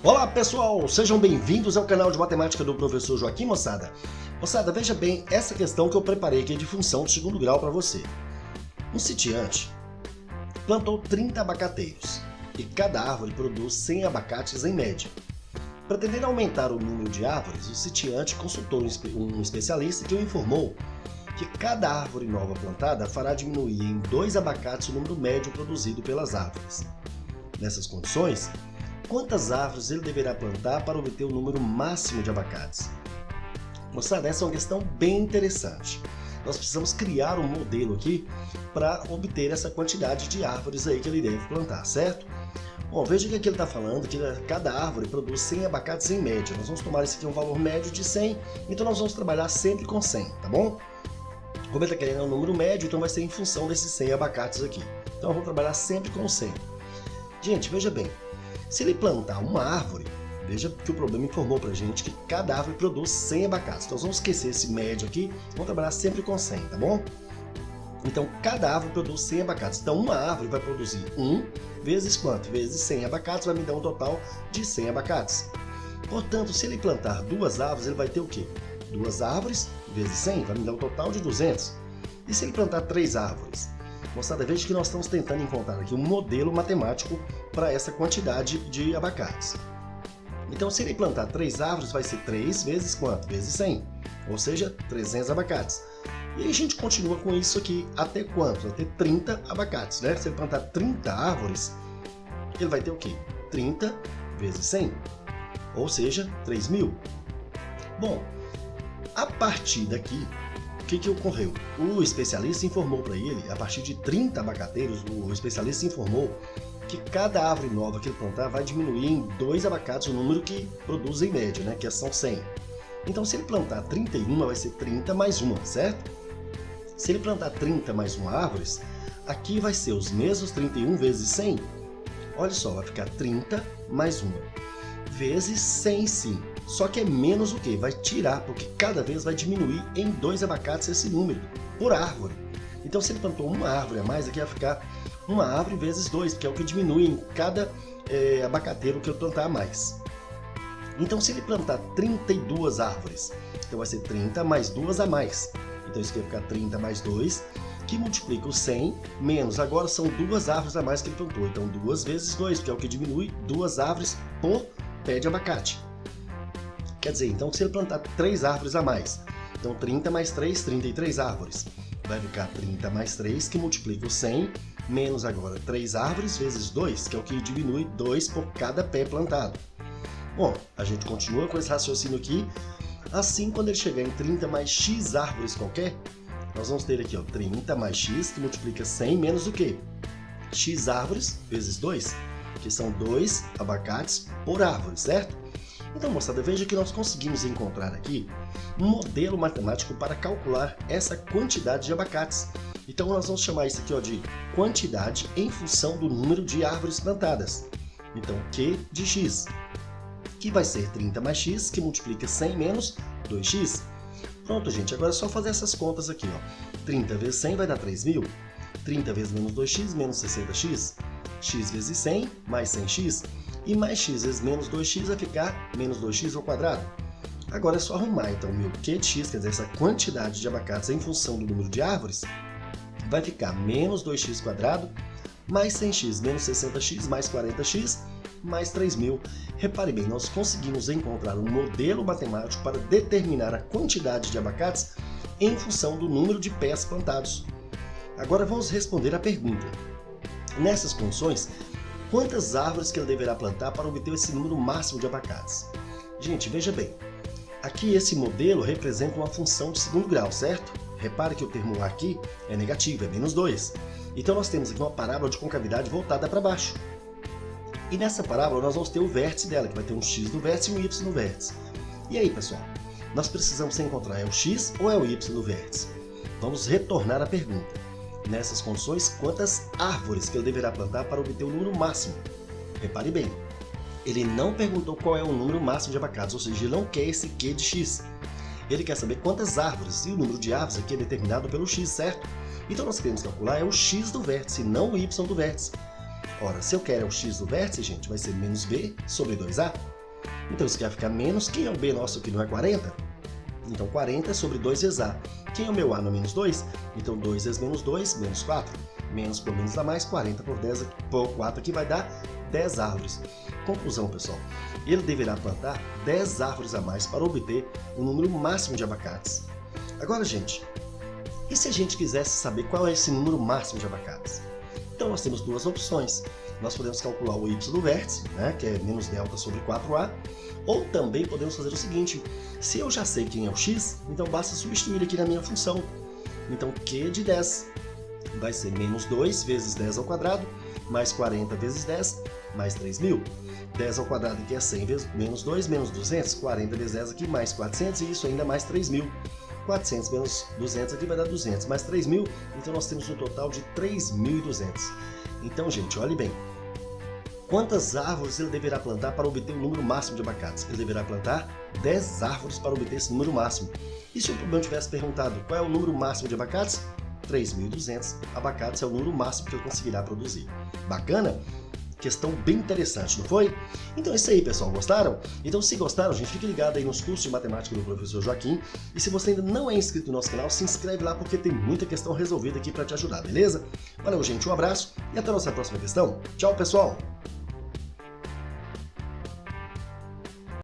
Olá pessoal, sejam bem-vindos ao canal de matemática do professor Joaquim, moçada. Moçada, veja bem essa questão que eu preparei aqui de função de segundo grau para você. Um sitiante plantou 30 abacateiros e cada árvore produz 100 abacates em média. Pretendendo aumentar o número de árvores, o sitiante consultou um especialista que o informou que cada árvore nova plantada fará diminuir em 2 abacates o número médio produzido pelas árvores. Nessas condições, quantas árvores ele deverá plantar para obter o número máximo de abacates? Moçada, essa é uma questão bem interessante. Nós precisamos criar um modelo aqui para obter essa quantidade de árvores aí que ele deve plantar, certo? Bom, veja que aqui ele está falando que cada árvore produz 100 abacates em média. Nós vamos tomar esse aqui um valor médio de 100, então nós vamos trabalhar sempre com 100, tá bom? Como ele está querendo um número médio, então vai ser em função desses 100 abacates aqui. Então eu vou trabalhar sempre com 100. Gente, veja bem, se ele plantar uma árvore, veja que o problema informou pra gente que cada árvore produz 100 abacates. Então vamos esquecer esse médio aqui, vamos trabalhar sempre com 100, tá bom? Então cada árvore produz 100 abacates. Então uma árvore vai produzir 1 vezes quanto? Vezes 100 abacates vai me dar um total de 100 abacates. Portanto, se ele plantar 2 árvores, ele vai ter o quê? 2 árvores vezes 100 vai me dar um total de 200. E se ele plantar 3 árvores? Moçada, veja que nós estamos tentando encontrar aqui um modelo matemático para essa quantidade de abacates. Então, se ele plantar 3 árvores, vai ser 3 vezes quanto? Vezes 100, ou seja, 300 abacates. E aí a gente continua com isso aqui até quanto? Até 30 abacates, né? Se ele plantar 30 árvores, ele vai ter o quê? 30 vezes 100, ou seja, 3.000. Bom, a partir daqui, o que ocorreu? O especialista informou para ele, a partir de 30 abacateiros, o especialista informou que cada árvore nova que ele plantar vai diminuir em 2 abacates o número que produz em média, né? Que são 100. Então, se ele plantar 31, vai ser 30 mais 1, certo? Se ele plantar 30 mais 1 árvores, aqui vai ser os mesmos 31 vezes 100. Olha só, vai ficar 30 mais 1 vezes 100 sim. Só que é menos o que? Vai tirar, porque cada vez vai diminuir em 2 abacates esse número, por árvore. Então, se ele plantou uma árvore a mais, aqui vai ficar uma árvore vezes 2, que é o que diminui em cada abacateiro que eu plantar a mais. Então, se ele plantar 32 árvores, então vai ser 30 mais 2 a mais. Então, isso aqui vai ficar 30 mais 2, que multiplica o 100, menos, agora são 2 árvores a mais que ele plantou. Então, 2 vezes 2, que é o que diminui 2 árvores por pé de abacate. Quer dizer, então se ele plantar 3 árvores a mais, então 30 mais 3, 33 árvores. Vai ficar 30 mais 3, que multiplica o 100, menos agora 3 árvores vezes 2, que é o que diminui 2 por cada pé plantado. Bom, a gente continua com esse raciocínio aqui. Assim, quando ele chegar em 30 mais x árvores qualquer, nós vamos ter aqui, ó, 30 mais x, que multiplica 100, menos o quê? X árvores vezes 2, que são 2 abacates por árvore, certo? Então, moçada, veja que nós conseguimos encontrar aqui um modelo matemático para calcular essa quantidade de abacates. Então, nós vamos chamar isso aqui, ó, de quantidade em função do número de árvores plantadas. Então, Q de x, que vai ser 30 mais x, que multiplica 100 menos 2x. Pronto, gente, agora é só fazer essas contas aqui, ó. 30 vezes 100 vai dar 3.000. 30 vezes menos 2x, menos 60x. X vezes 100, mais 100x. E mais x vezes menos 2x vai ficar menos 2x ao quadrado. Agora é só arrumar, então, o meu Q de x, quer dizer, essa quantidade de abacates em função do número de árvores, vai ficar menos 2x quadrado, mais 100x, menos 60x, mais 40x, mais 3.000. Repare bem, nós conseguimos encontrar um modelo matemático para determinar a quantidade de abacates em função do número de pés plantados. Agora vamos responder a pergunta. Nessas condições, quantas árvores que ele deverá plantar para obter esse número máximo de abacates? Gente, veja bem, aqui esse modelo representa uma função de segundo grau, certo? Repare que o termo A aqui é negativo, é menos 2. Então nós temos aqui uma parábola de concavidade voltada para baixo. E nessa parábola nós vamos ter o vértice dela, que vai ter um x no vértice e um y no vértice. E aí, pessoal, nós precisamos encontrar é o x ou é o y no vértice? Vamos retornar à pergunta. Nessas condições, quantas árvores que ele deverá plantar para obter o número máximo? Repare bem, ele não perguntou qual é o número máximo de abacates, ou seja, ele não quer esse Q de x. Ele quer saber quantas árvores, e o número de árvores aqui é determinado pelo x, certo? Então nós queremos calcular é o x do vértice, não o y do vértice. Ora, se eu quero o x do vértice, gente, vai ser menos b sobre 2a. Então isso aqui vai ficar menos. Quem é o B nosso que não é 40? Então 40 é sobre 2 vezes A. Quem é o meu A no menos 2? Então 2 vezes menos 2, menos 4. Menos por menos dá mais, 40 por 10 por 4 aqui vai dar 10 árvores. Conclusão, pessoal. Ele deverá plantar 10 árvores a mais para obter o número máximo de abacates. Agora, gente, e se a gente quisesse saber qual é esse número máximo de abacates? Então nós temos duas opções. Nós podemos calcular o y do vértice, né, que é menos delta sobre 4a, ou também podemos fazer o seguinte: se eu já sei quem é o x, então basta substituir aqui na minha função. Então q de 10 vai ser menos 2 vezes 10 ao quadrado, mais 40 vezes 10, mais 3.000. 10 ao quadrado aqui é 100 vezes menos 2, menos 200, 40 vezes 10 aqui, mais 400, e isso ainda mais 3.000. 400 menos 200 aqui vai dar 200, mais 3.000, então nós temos um total de 3.200. Então, gente, olhe bem. Quantas árvores ele deverá plantar para obter o número máximo de abacates? Ele deverá plantar 10 árvores para obter esse número máximo. E se o problema tivesse perguntado qual é o número máximo de abacates? 3.200 abacates é o número máximo que ele conseguirá produzir. Bacana? Questão bem interessante, não foi? Então é isso aí, pessoal. Gostaram? Então, se gostaram, gente, fique ligado aí nos cursos de matemática do professor Joaquim. E se você ainda não é inscrito no nosso canal, se inscreve lá porque tem muita questão resolvida aqui para te ajudar, beleza? Valeu, gente. Um abraço e até a nossa próxima questão. Tchau, pessoal!